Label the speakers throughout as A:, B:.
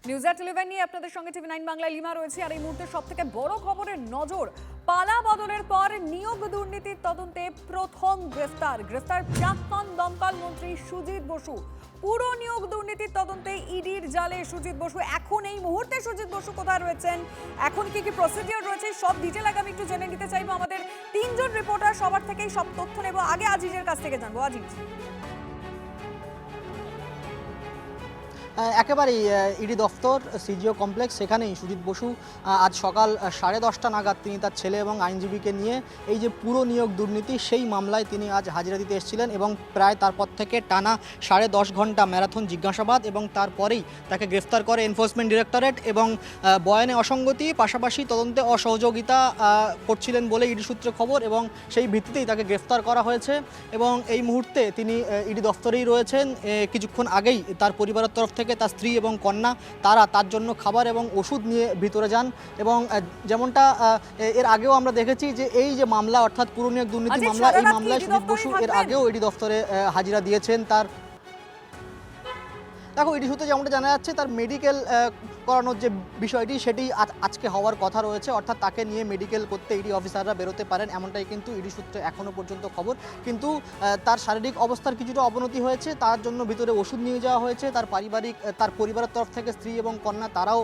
A: News এট 11 নিয়ে আপনাদের সঙ্গে টিভি9 বাংলায় লিমা রয়েছে। আর এই মুহূর্তে সবথেকে বড় খবরের নজর, পালা বদলের পর নিয়োগ দুর্নীতির তদন্তে প্রথম গ্রেফতার প্রাক্তন দমকল মন্ত্রী সুজিত বসু। পুরো নিয়োগ দুর্নীতির তদন্তে ইডির জালে সুজিত বসু। এখন এই মুহূর্তে সুজিত বসু কোথায় রয়েছেন, এখন কি কি প্রসিডিওর রয়েছে, সব ডিটেল আগে আমি একটু জেনে নিতে চাইবো। আমাদের তিনজন রিপোর্টার সবার থেকেই সব তথ্য নেব। আগে আজিজের কাছ থেকে জানবো। আজিজ,
B: একেবারেই ইডি দফতর সিজিও কমপ্লেক্স, সেখানেই সুজিত বসু আজ সকাল 10:30 নাগাদ তিনি তার ছেলে এবং আইনজীবীকে নিয়ে এই যে পুরো নিয়োগ দুর্নীতি সেই মামলায় তিনি আজ হাজিরা দিতে এসেছিলেন এবং প্রায় তারপর থেকে টানা 10.5 ঘন্টা ম্যারাথন জিজ্ঞাসাবাদ এবং তারপরেই তাকে গ্রেফতার করে এনফোর্সমেন্ট ডিরেক্টরেট এবং বয়ানে অসঙ্গতি, পাশাপাশি তদন্তে অসহযোগিতা করছিলেন বলে ইডি সূত্রে খবর এবং সেই ভিত্তিতেই তাকে গ্রেফতার করা হয়েছে। এবং এই মুহূর্তে তিনি ইডি দফতরেই রয়েছেন। কিছুক্ষণ আগেই তার পরিবারের তরফ থেকে তার স্ত্রী এবং কন্যা তার জন্য খাবার এবং ওষুধ নিয়ে ভিতরে যান। এবং যেমনটা এর আগেও আমরা দেখেছি যে এই যে মামলা, অর্থাৎ পুরো নিয়োগ দুর্নীতি মামলা, এই মামলায় সুজিত বসু এর আগেও ইডি দফতরে হাজিরা দিয়েছেন। দেখো, ইডি সূত্রে যেমনটা জানা যাচ্ছে, তার মেডিকেল করানোর যে বিষয়টি সেটি আজকে হওয়ার কথা রয়েছে, অর্থাৎ তাকে নিয়ে মেডিকেল করতে ইডি অফিসাররা বেরোতে পারেন, এমনটাই কিন্তু ইডি সূত্রে এখনও পর্যন্ত খবর। কিন্তু তার শারীরিক অবস্থার কিছুটা অবনতি হয়েছে, তার জন্য ভিতরে ওষুধ নিয়ে যাওয়া হয়েছে। তার পরিবারের তরফ থেকে স্ত্রী এবং কন্যা তারাও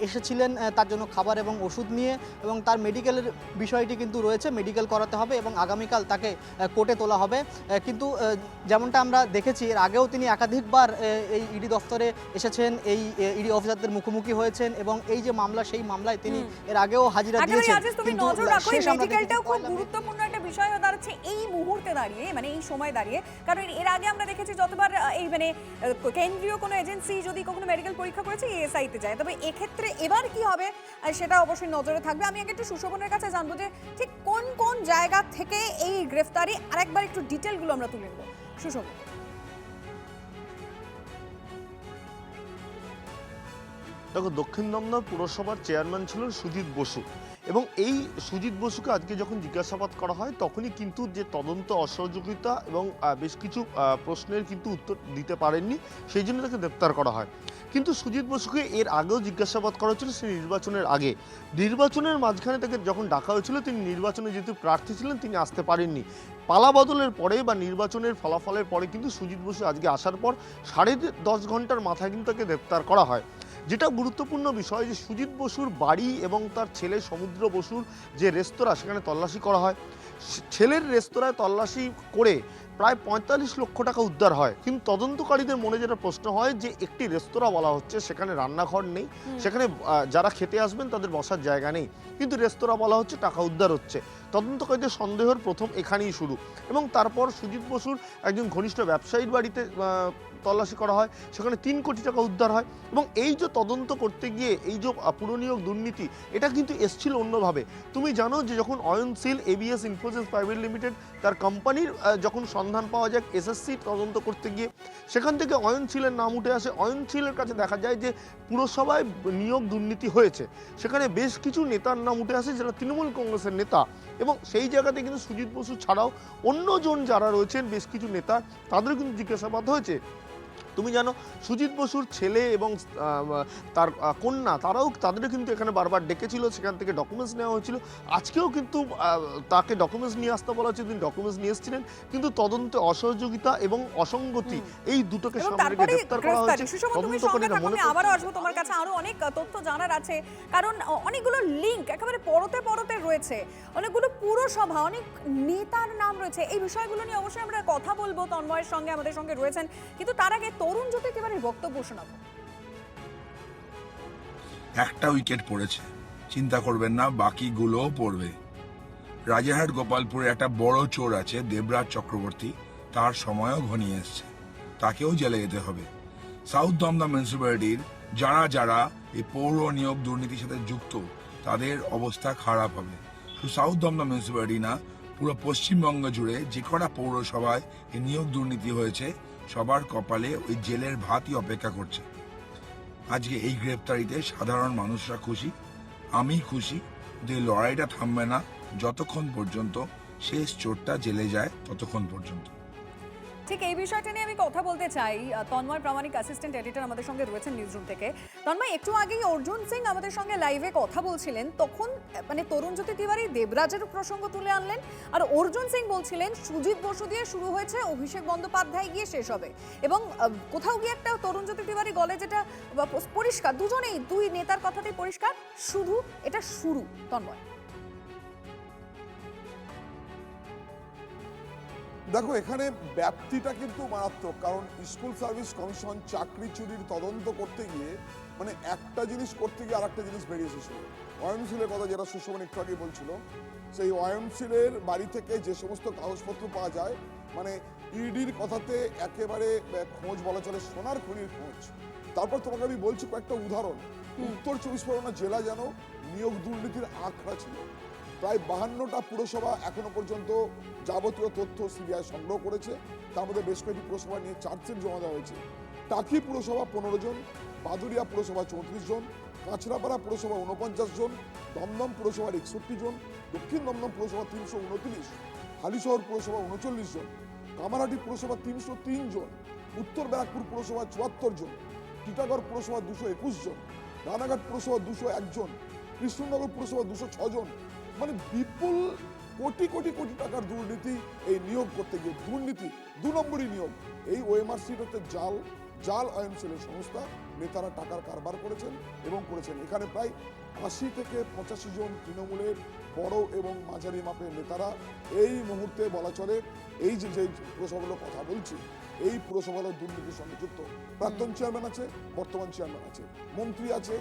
B: এসেছিলেন তার জন্য খাবার এবং ওষুধ নিয়ে। এবং তার মেডিকেলের বিষয়টি কিন্তু রয়েছে, মেডিকেল করাতে হবে এবং আগামীকাল তাকে কোর্টে তোলা হবে। কিন্তু যেমনটা আমরা দেখেছি, এর আগেও তিনি একাধিকবার এই ইডি দফতরে এসেছেন, এই ইডি অফিসারদের মুখোমুখি হয়েছেন এবং এই যে মামলা, সেই মামলায় তিনি এর আগেও হাজিরা দিয়েছেন।
A: তুমি নজর রাখো, মেডিকেলটাও খুব গুরুত্বপূর্ণ একটা বিষয় হয়ে দাঁড়াচ্ছে এই মুহূর্তে দাঁড়িয়ে, মানে এই সময় দাঁড়িয়ে। কারণ এর আগে আমরা দেখেছি যতবার এই মানে কেন্দ্রীয় কোনো এজেন্সি যদি কখনো মেডিকেল পরীক্ষা করেছে এএসআইতে যায়, তবে এক্ষেত্রে এবার কি হবে সেটা অবশ্যই নজরে থাকবে। আমি আগে একটু সুশোভনের কাছে জানবো যে ঠিক কোন কোন জায়গা থেকে এই গ্রেফতারি, আরেকবার একটু ডিটেলগুলো আমরা তুলে নেব। সুশোভন,
C: দেখো, দক্ষিণ দমদম পুরসভার চেয়ারম্যান ছিলেন সুজিত বসু এবং এই সুজিত বসুকে আজকে যখন জিজ্ঞাসাবাদ করা হয় তখনই কিন্তু যে তদন্ত অসহযোগিতা এবং বেশ কিছু প্রশ্নের কিন্তু উত্তর দিতে পারেননি, সেই জন্য তাকে গ্রেপ্তার করা হয়। কিন্তু সুজিত বসুকে এর আগেও জিজ্ঞাসাবাদ করা হয়েছিল, সেই নির্বাচনের আগে। নির্বাচনের মাঝখানে তাকে যখন ডাকা হয়েছিল, তিনি নির্বাচনে যেহেতু প্রার্থী ছিলেন তিনি আসতে পারেননি। পালা বদলের পরে বা নির্বাচনের ফলাফলের পরে কিন্তু সুজিত বসু আজকে আসার পর 10.5 ঘন্টার মাথায় কিন্তু তাকে গ্রেপ্তার করা হয়। যেটা গুরুত্বপূর্ণ বিষয় যে সুজিত বসুর বাড়ি এবং তার ছেলে সমুদ্র বসুর যে রেস্তোরাঁ, সেখানে তল্লাশি করা হয়। ছেলের রেস্তোরাঁয় তল্লাশি করে প্রায় 45 লক্ষ টাকা উদ্ধার হয়। কিন্তু তদন্তকারীদের মনে যেটা প্রশ্ন হয় যে একটি রেস্তোরাঁ বলা হচ্ছে, সেখানে রান্নাঘর নেই, সেখানে যারা খেতে আসবেন তাদের বসার জায়গা নেই, কিন্তু রেস্তোরাঁ বলা হচ্ছে, টাকা উদ্ধার হচ্ছে। তদন্তকারীদের সন্দেহের প্রথম এখানেই শুরু। এবং তারপর সুজিত বসুর একজন ঘনিষ্ঠ ব্যবসায়ীর বাড়িতে তল্লাশি করা হয়, সেখানে 3 কোটি টাকা উদ্ধার হয়। এবং এই যে তদন্ত করতে গিয়ে এই যে পুরনিয়োগ দুর্নীতি, এটা কিন্তু এসছিল অন্যভাবে। তুমি জানো যে যখন অয়নশীল এবিএস ইনফোসিস প্রাইভেট লিমিটেড তার কোম্পানির যখন সন্ধান পাওয়া যায় এসএসসি তদন্ত করতে গিয়ে, সেখান থেকে অয়নশীলের নাম উঠে আসে। অয়নশীলের কাছে দেখা যায় যে পুরসভায় নিয়োগ দুর্নীতি হয়েছে, সেখানে বেশ কিছু নেতার নাম উঠে আসে যারা তৃণমূল কংগ্রেসের নেতা। এবং সেই জায়গাতে কিন্তু সুজিত বসু ছাড়াও অন্যজন যারা রয়েছেন বেশ কিছু নেতা, তাদের কিন্তু জিজ্ঞাসাবাদ হয়েছে। তুমি জানো সুজিত বসুর ছেলে এবং তার কন্যা তাদেরও কিন্তু এখানে বারবার ডেকেছিল, সেখান থেকে ডকুমেন্টস নেওয়া হয়েছিল। আজকেও কিন্তু তাকে ডকুমেন্টস নিয়ে আসতে বলা হচ্ছে, তিনি ডকুমেন্টস নিয়ে এসেছিলেন, কিন্তু তদন্তে অসহযোগিতা এবং অসঙ্গতি এই দুটোকে সামনে রেখে গ্রেফতার করা হয়েছে।
A: আবারও আসবো তোমার কাছে, আরো অনেক তথ্য জানার আছে, কারণ অনেকগুলো লিঙ্ক একেবারে পরতে পরতে রয়েছে, অনেকগুলো পুরসভা, অনেক নেতার নাম রয়েছে। এই বিষয়গুলো নিয়ে অবশ্যই আমরা কথা বলবো তন্ময়ের সঙ্গে, আমাদের সঙ্গে রয়েছেন। কিন্তু তার আগে তরুণ জ্যোতি এবারে বক্তব্য শোনাবো।
D: একটা উইকেট পড়েছে, চিন্তা করবেন না, বাকিগুলোও পড়বে। রাজারহাট গোপালপুরে একটা বড় চোর আছে, দেবরাজ চক্রবর্তী, তার সময়ও ঘনিয়ে এসছে, তাকেও জেলে যেতে হবে। সাউথ দমদম মিউনিসিপ্যালিটির যারা এই পৌর নিয়োগ দুর্নীতির সাথে যুক্ত, তাদের অবস্থা খারাপ হবে। শুধু সাউথ দমদম মিউনিসিপ্যালিটি না, পুরো পশ্চিমবঙ্গ জুড়ে যে কটা পৌরসভায় এই নিয়োগ দুর্নীতি হয়েছে, সবার কপালে ওই জেলের ভাতই অপেক্ষা করছে। আজকে এই গ্রেপ্তারিতে সাধারণ মানুষরা খুশি, আমি খুশি। যে লড়াইটা থামবে না যতক্ষণ পর্যন্ত শেষ চোরটা জেলে যায়, ততক্ষণ পর্যন্ত।
A: ঠিক এই বিষয়টা নিয়ে আমি কথা বলতে চাই। তন্ময় প্রামাণিক অ্যাসিস্ট্যান্ট এডিটর আমাদের সঙ্গে রয়েছেন নিউজরুম থেকে। তন্ময়, একটু আগেই অর্জুন সিং আমাদের সঙ্গে লাইভে কথা বলছিলেন, তখন মানে তরুণজ্যোতি তিওয়ারি দেবরাজের প্রসঙ্গ তুলে আনলেন, আর অর্জুন সিং বলছিলেন সুজিত বসু দিয়ে শুরু হয়েছে, অভিষেক বন্দ্যোপাধ্যায় গিয়ে শেষ হবে। এবং কোথাও গিয়ে একটা তরুণজ্যোতি তিওয়ারি গলে যেটা পরিষ্কার, দুজনেই দুই নেতার কথাতেই পরিষ্কার, শুধু এটা শুরু। তন্ময়,
E: দেখো এখানে ব্যাপ্তিটা কিন্তু মারাত্মক, কারণ স্কুল সার্ভিস কমিশন চাকরি চুরির তদন্ত করতে গিয়ে মানে একটা জিনিস করতে গিয়ে আরেকটা জিনিস বেরিয়ে এসেছিল। ওয়াইএমসিলের কথা যেটা সুশোভন একটু আগে বলছিল, সেই ওয়াইএমসিলের বাড়ি থেকে যে সমস্ত কাগজপত্র পাওয়া যায়, মানে ইডির কথাতে একেবারে খোঁজ বলা চলে, সোনার খনির খোঁজ। তারপর তোমাকে আমি বলছি কয়েকটা উদাহরণ। উত্তর 24 পরগনা জেলা যেন নিয়োগ দুর্নীতির আখড়া ছিল। প্রায় 52টা পুরসভা এখনো পর্যন্ত যাবতীয় তথ্য সিবিআই সংগ্রহ করেছে। তার মধ্যে বেশ কয়েকটি পুরসভা নিয়ে চার্জশিট জমা দেওয়া হয়েছে। টাকি পুরসভা 15 জন, বাদুরিয়া পুরসভা 34 জন, কাঁচরাপাড়া পুরসভা 49 জন, দমদম পুরসভার 61 জন, দক্ষিণ দমদম পুরসভা 329, হালিশহর পুরসভা 39 জন, কামারহাটি পুরসভা 303 জন, উত্তর ব্যারাকপুর পুরসভা 74 জন, টিটাগড় পুরসভা 221 জন, রানাঘাট পুরসভা 201 জন, কৃষ্ণনগর পুরসভা 206 জন। মানে বিপুল কোটি কোটি কোটি টাকার দুর্নীতি এই নিয়োগ করতে গিয়ে। দুর্নীতি 2 নম্বরই নিয়োগ। এই ওএমআর সিট হচ্ছে জাল ওএমসিলের সংস্থা। নেতারা টাকার কারবার করেছেন এবং করেছেন। এখানে প্রায় 80 থেকে 85 জন তৃণমূলের বড় এবং মাঝারি মাপের নেতারা এই মুহূর্তে বলা চলে এই যে পুরসভাগুলোর কথা বলছি, এই পুরসভাগুলোর দুর্নীতির সঙ্গে যুক্ত। প্রাক্তন চেয়ারম্যান আছে, বর্তমান চেয়ারম্যান আছে, মন্ত্রী আছে,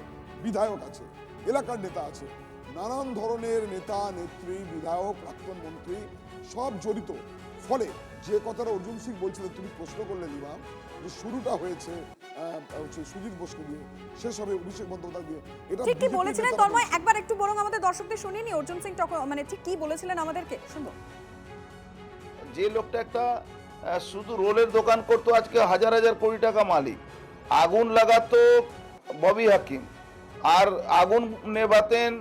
E: বিধায়ক আছে, এলাকার নেতা আছে, নানান ধরনের নেতা নেত্রী, বিধায়ক, প্রাক্তন মন্ত্রী সব জড়িত। ফলে যে কথাটা অর্জুন সিং বলছিলেন, তুমি প্রশ্ন করলে লিমা, যে শুরুটা হয়েছে সুজিত বোসকে দিয়ে, শেষ হবে অভিষেক বন্দ্যোপাধ্যায় দিয়ে। এটা
A: ঠিক কি বলেছিলেন তন্ময়, একবার একটু বরং আমাদের দর্শকদের শুনিয়ে নি অর্জুন সিং মানে ঠিক কি বলেছিলেন আমাদেরকে শুনবো।
F: যে লোকটা একটা শুধু রোলের দোকান করতো, আজকে হাজার হাজার কোটি টাকা মালিক। আগুন লাগাতো ববি হাকিম, আর আগুন নেভাতেন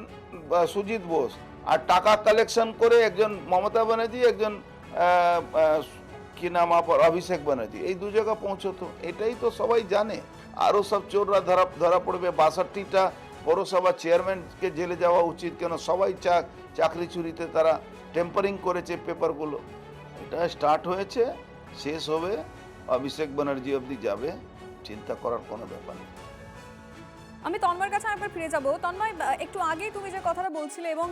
F: সুজিত বোস, আর টাকা কালেকশন করে একজন মমতা ব্যানার্জি, একজন কি নাম আপনার অভিষেক ব্যানার্জি, এই দু জায়গা পৌঁছতো। এটাই তো সবাই জানে। আরও সব চোররা ধরা পড়বে। 62টা পৌরসভা চেয়ারম্যানকে জেলে যাওয়া উচিত, কেন সবাই চাকরি চুরিতে তারা টেম্পারিং করেছে পেপারগুলো। এটা স্টার্ট হয়েছে, শেষ হবে, অভিষেক ব্যানার্জি অবধি যাবে, চিন্তা করার কোনো ব্যাপার নেই।
A: আমি তন্ময়ের কাছে একবার ফিরে যাব। তন্ময়, একটু আগেই তুমি যে কথাটা বলছিলে, এবং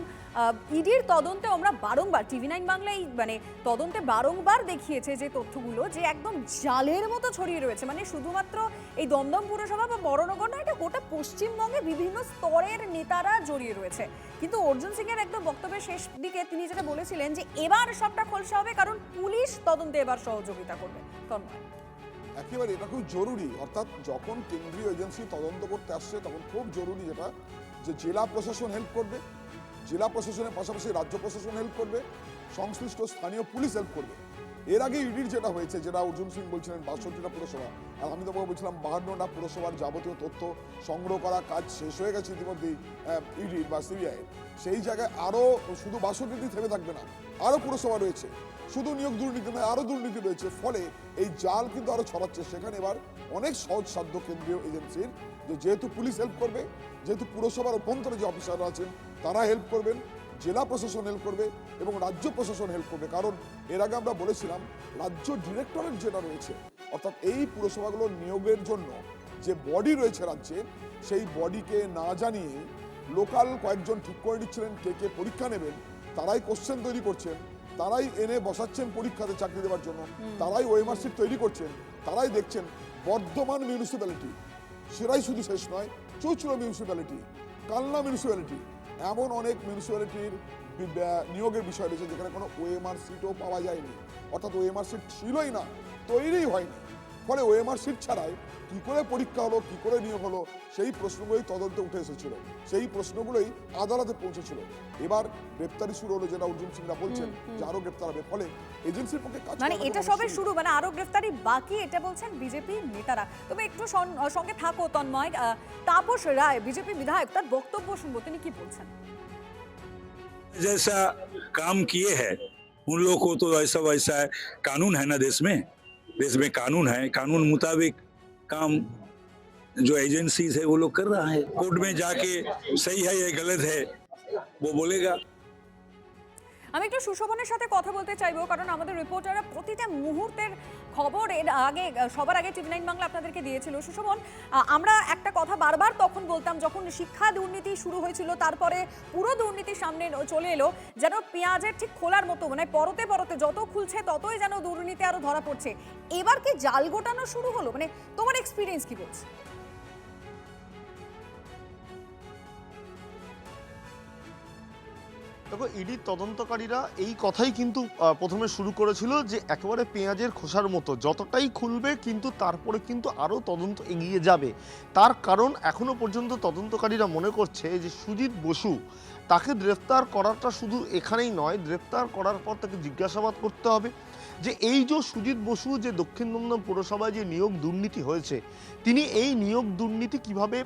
A: ইডির তদন্তে আমরা বারংবার TV9 বাংলায় মানে তদন্তে বারংবার দেখিয়েছে যে তথ্যগুলো যে একদম জালের মতো ছড়িয়ে রয়েছে। মানে শুধুমাত্র এই দমদম পুরসভা বা বড়নগর নয়, এটা গোটা পশ্চিমবঙ্গে বিভিন্ন স্তরের নেতারা জড়িয়ে রয়েছে। কিন্তু অর্জুন সিং এর একদম বক্তব্যের শেষ দিকে তিনি যেটা বলেছিলেন যে এবার সবটা খোলসা হবে, কারণ পুলিশ তদন্তে এবার সহযোগিতা করবে। তন্ময়,
E: একেবারে এটা খুব জরুরি। অর্থাৎ যখন কেন্দ্রীয় এজেন্সি তদন্ত করতে আসছে, তখন খুব জরুরি যেটা, যে জেলা প্রশাসন হেল্প করবে, জেলা প্রশাসনের পাশাপাশি রাজ্য প্রশাসন হেল্প করবে, সংশ্লিষ্ট স্থানীয় পুলিশ হেল্প করবে। এর আগে ইডির যেটা হয়েছে, যেটা অর্জুন সিং বলছিলেন 62টা পুরসভা, আর আমি তোমাকে বলছিলাম 52টা পুরসভার যাবতীয় তথ্য সংগ্রহ করা কাজ শেষ হয়ে গেছে ইতিমধ্যেই ইডির বা সিবিআই। সেই জায়গায় আরও শুধু 62টি থেমে থাকবে না, আরও পুরসভা রয়েছে। শুধু নিয়োগ দুর্নীতি নয়, আরও দুর্নীতি রয়েছে। ফলে এই জাল কিন্তু আরও ছড়াচ্ছে। সেখানে এবার অনেক সহজসাধ্য কেন্দ্রীয় এজেন্সির, যেহেতু পুলিশ হেল্প করবে, যেহেতু পুরসভার অভ্যন্তরে যে অফিসাররা আছেন তারা হেল্প করবেন, জেলা প্রশাসন হেল্প করবে এবং রাজ্য প্রশাসন হেল্প করবে। কারণ এর আগে আমরা বলেছিলাম রাজ্য ডিরেক্টরেট যেটা রয়েছে, অর্থাৎ এই পুরসভাগুলোর নিয়োগের জন্য যে বডি রয়েছে রাজ্যে, সেই বডিকে না জানিয়ে লোকাল কয়েকজন ঠিক করে নিচ্ছিলেন কে কে পরীক্ষা নেবেন, তারাই কোশ্চেন তৈরি করছেন, তারাই এনে বসাচ্ছেন পরীক্ষাতে চাকরি দেওয়ার জন্য, তারাই ওএমআর সিট তৈরি করছেন, তারাই দেখছেন। বর্ধমান মিউনিসিপ্যালিটি, সেটাই শুধু শেষ নয়, চৌচুড়া মিউনিসিপ্যালিটি, কালনা মিউনিসিপ্যালিটি, এমন অনেক মিউনিসিপ্যালিটির নিয়োগের বিষয় রয়েছে যেখানে কোনো ওএমআর সিটও পাওয়া যায়নি। অর্থাৎ ওএমআর সিট ছিলই না, তৈরিই হয়নি। ফলে ওএমআর সিট ছাড়াই কি করে পরীক্ষা হলো, কি করে নিয়োগ হলো, সেই প্রশ্নগুলোই তদন্তে উঠে এসেছিল, সেই প্রশ্নগুলোই আদালতে পৌঁছেছিল। এবার গ্রেপ্তারি শুরু হলো, যেটা অর্জুন সিংরা বলছেন যে আরো গ্রেপ্তার হবে। ফলে এজেন্সির পক্ষে কাজ
A: মানে এটা সবে শুরু, মানে আরো গ্রেফতারি বাকি, এটা বলছেন বিজেপি নেতারা। তবে একটু সঙ্গে থাকো তন্ময়। তাপস রায়, বিজেপি বিধায়ক, তার বক্তব্য শুনবো, তিনি কি বলছেন।
G: जैसा काम किए हैं उन लोगों को तो ऐसा वैसा है, कानून है ना देश में, देश में कानून है, कानून मुताबिक काम जो एजेंसीज है वो लोग कर रहा है। कोर्ट में जाके सही है या गलत है वो बोलेगा।
A: আমি একটু সুশোভনের সাথে কথা বলতে চাইবো, কারণ আমাদের রিপোর্টাররা প্রতিটা মুহূর্তের খবর এর আগে সবার আগে টিভি 9 বাংলা আপনাদেরকে দিয়েছিল। সুশোভন, আমরা একটা কথা বারবার তখন বলতাম যখন শিক্ষা দুর্নীতি শুরু হয়েছিল, তারপরে পুরো দুর্নীতি সামনে চলে এলো, যেন পেঁয়াজের ঠিক খোলার মতো, মানে পরতে পরতে যত খুলছে ততই যেন দুর্নীতি আরো ধরা পড়ছে। এবার কি জাল গোটানো শুরু হলো? মানে তোমার এক্সপিরিয়েন্স কি বলছে?
C: দেখো, ইডি তদন্তকারীরা এই কথাই কিন্তু প্রথমে শুরু করেছিল যে একেবারে পেঁয়াজের খোসার মতো যতটাই খুলবে কিন্তু তারপরে কিন্তু আরও তদন্ত এগিয়ে যাবে। তার কারণ এখনো পর্যন্ত তদন্তকারীরা মনে করছে যে সুজিত বসু, তাকে গ্রেফতার করাটা শুধু এখানেই নয়, গ্রেফতার করার পর তাকে জিজ্ঞাসাবাদ করতে হবে যে এই যে সুজিত বসু যে দক্ষিণ দমদম পৌরসভায় যে নিয়োগ দুর্নীতি হয়েছে, তিনি এই নিয়োগ দুর্নীতি কিভাবে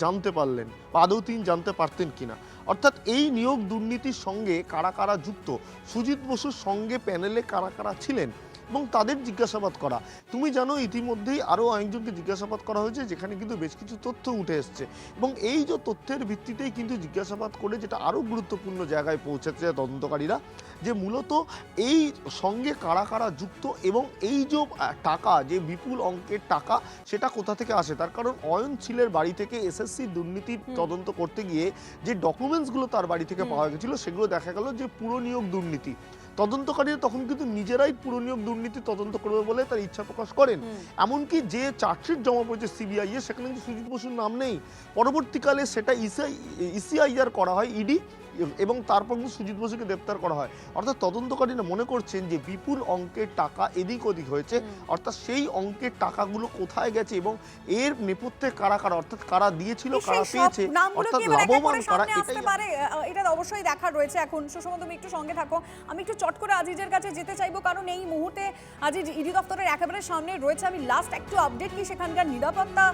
C: জানতে পারলেন বা আদৌ তিনি জানতে পারতেন কিনা, অর্থাৎ এই নিয়োগ দুর্নীতির সঙ্গে কারা কারা যুক্ত, সুজিত বসুর সঙ্গে প্যানেলে কারা কারা ছিলেন এবং তাদের জিজ্ঞাসাবাদ করা। তুমি জানো ইতিমধ্যেই আরও অনেকজনকে জিজ্ঞাসাবাদ করা হয়েছে, যেখানে কিন্তু বেশ কিছু তথ্য উঠে এসছে এবং এই যে তথ্যের ভিত্তিতেই কিন্তু জিজ্ঞাসাবাদ করে যেটা আরও গুরুত্বপূর্ণ জায়গায় পৌঁছেছে তদন্তকারীরা, যে মূলত এই সঙ্গে কারা কারা যুক্ত এবং এই যে টাকা, যে বিপুল অঙ্কের টাকা, সেটা কোথা থেকে আসে। তার কারণ অয়ন ছিলের বাড়ি থেকে এসএসসি দুর্নীতির তদন্ত করতে গিয়ে যে ডকুমেন্টসগুলো তার বাড়ি থেকে পাওয়া গেছিলো, সেগুলো দেখা গেল যে পুরো নিয়োগ দুর্নীতি। তদন্তকারীরা তখন কিন্তু নিজেরাই পুরো নিয়োগ দুর্নীতি তদন্ত করবে বলে তার ইচ্ছা প্রকাশ করেন। এমনকি যে চার্জশিট জমা পড়েছে সিবিআই এর, সেখানে কিন্তু সুজিত বসুর নাম নেই। পরবর্তীকালে সেটা ইসিআইআর করা হয় ইডি এবং তারপর কিন্তু সুজিত বসুকে গ্রেপ্তার করা হয়। অর্থাৎ তদন্তকারীরা মনে করছেন যে বিপুল অঙ্কের টাকা এদিক ওদিক হয়েছে, অর্থাৎ সেই অঙ্কের টাকাগুলো কোথায় গেছে এবং এর নেপথ্যে কারা কারা, অর্থাৎ কারা দিয়েছিল, কারা পেয়েছে, অর্থাৎ লাভবান কারা,
A: এটা অবশ্যই দেখার রয়েছে। এখন সুষমা, তুমি একটু সঙ্গে থাকো, আমি একটু চট করে আজিজের কাছে যেতে চাইবো, কারণ এই মুহূর্তে আজিজ ইডি দপ্তরের একেবারে সামনে রয়েছে। আমি লাস্ট একটু আপডেট কি সেখানকার নিরাপত্তা,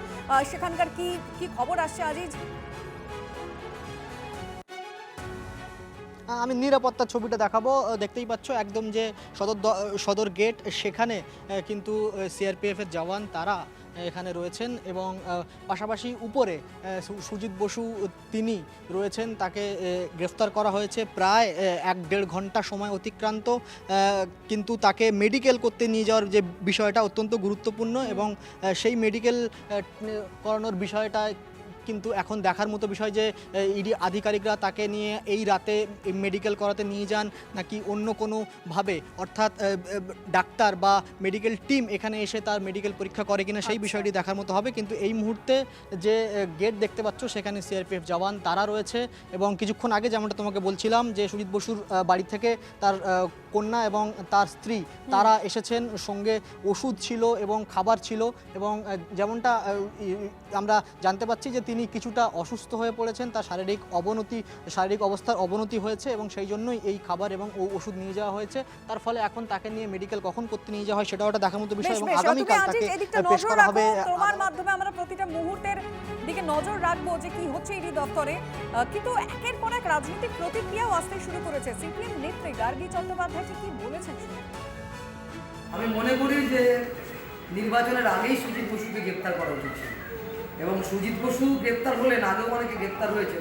A: সেখানকার কি কি খবর আসছে আজিজ?
B: আমি নিরাপত্তার ছবিটা দেখাবো। দেখতেই পাচ্ছ একদম যে সদর গেট, সেখানে কিন্তু সিআরপিএফের জওয়ান তারা এখানে রয়েছেন এবং পাশাপাশি উপরে সুজিত বসু তিনি রয়েছেন, তাকে গ্রেফতার করা হয়েছে প্রায় 1-1.5 ঘন্টা সময় অতিক্রান্ত, কিন্তু তাকে মেডিকেল করতে নিয়ে যাওয়ার যে বিষয়টা অত্যন্ত গুরুত্বপূর্ণ এবং সেই মেডিকেল করানোর বিষয়টা কিন্তু এখন দেখার মতো বিষয় যে ইডি আধিকারিকরা তাকে নিয়ে এই রাতে মেডিকেল করাতে নিয়ে যান নাকি অন্য কোনোভাবে, অর্থাৎ ডাক্তার বা মেডিকেল টিম এখানে এসে তার মেডিকেল পরীক্ষা করে কিনা সেই বিষয়টি দেখার মতো হবে। কিন্তু এই মুহূর্তে যে গেট দেখতে পাচ্ছ সেখানে সিআরপিএফ জওয়ান তারা রয়েছে এবং কিছুক্ষণ আগে যেমনটা তোমাকে বলছিলাম যে সুজিত বসুর বাড়ি থেকে তার কন্যা এবং তার স্ত্রী তারা এসেছেন, সঙ্গে ওষুধ ছিল এবং খাবার ছিল এবং যেমনটা আমরা জানতে পাচ্ছি যে তিনি কিছুটা অসুস্থ হয়ে পড়েছেন, তার শারীরিক অবস্থার অবনতি হয়েছে এবং সেই জন্যই এই খাবার এবং ওষুধ নিয়ে যাওয়া হয়েছে। তার ফলে এখন তাকে নিয়ে মেডিকেল কখন করতে নিয়ে যাওয়া হয় সেটাও একটা দেখার মতো বিষয় এবং আগামীকাল তাকে পেশ করা হবে।
A: তোমার মাধ্যমে আমরা প্রতিটা মুহূর্তের দিকে নজর রাখবো যে কি হচ্ছে ইডি দপ্তরে। কিন্তু একের পর এক রাজনৈতিক প্রতিক্রিয়াও আসতে শুরু করেছে। সিপিএম নেত্রী গার্গী চট্টোপাধ্যায় কি বলেছেন?
H: আমি মনে করি যে নির্বাচনের আগেই সুজিত বসুকে গ্রেপ্তার করা উচিত ছিল এবং সুজিত বসু গ্রেপ্তার হলেন, আগেও অনেকে গ্রেপ্তার হয়েছে,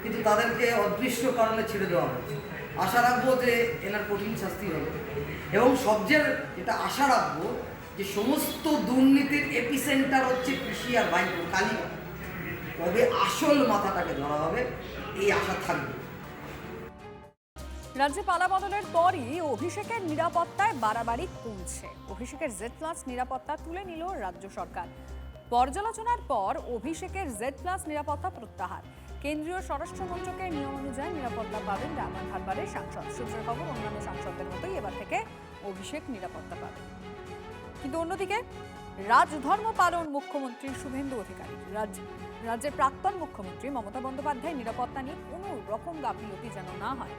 H: কিন্তু তাদেরকে অদৃশ্য কারণে ছেড়ে দেওয়া হয়েছে। আশা রাখবো যে এনার কঠিন শাস্তি হবে এবং সবচেয়ে যেটা আশা রাখবো যে সমস্ত দুর্নীতির এপিসেন্টার হচ্ছে কৃষি আর বাইকো কালীগঞ্জ, তবে আসল মাথাটাকে ধরা হবে, এই আশা থাকবে।
A: রাজ্যে পালা বদলের পরই অভিষেকের নিরাপত্তায় বাড়াবাড়ি কমছে। অভিষেকের Z+ নিরাপত্তা তুলে নিল রাজ্য সরকার। পর্যালোচনার পর অভিষেকের Z+ নিরাপত্তা প্রত্যাহার। কেন্দ্রীয় স্বরাষ্ট্র মন্ত্রকের নিয়ম অনুযায়ী নিরাপত্তা পাবেন ডায়মন্ড হারবারের সাংসদ। সূত্রের খবর, অন্যান্য সাংসদদের মতোই এবার থেকে অভিষেক নিরাপত্তা পাবেন। কিন্তু অন্যদিকে রাজধর্ম পালন মুখ্যমন্ত্রী শুভেন্দু অধিকারী। রাজ্যের প্রাক্তন মুখ্যমন্ত্রী মমতা বন্দ্যোপাধ্যায় নিরাপত্তা নিয়ে কোনো রকম গাফিলতি যেন না হয়,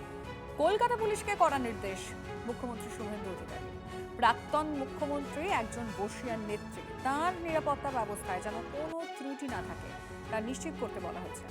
A: কলকাতা পুলিশকে করা নির্দেশ মুখ্যমন্ত্রী শুভেন্দু অধিকারী। প্রাক্তন মুখ্যমন্ত্রী একজন বর্ষীয়ান নেত্রী, তার নিরাপত্তা ব্যবস্থায় যেন কোনো ত্রুটি না থাকে তা নিশ্চিত করতে বলা হয়েছে।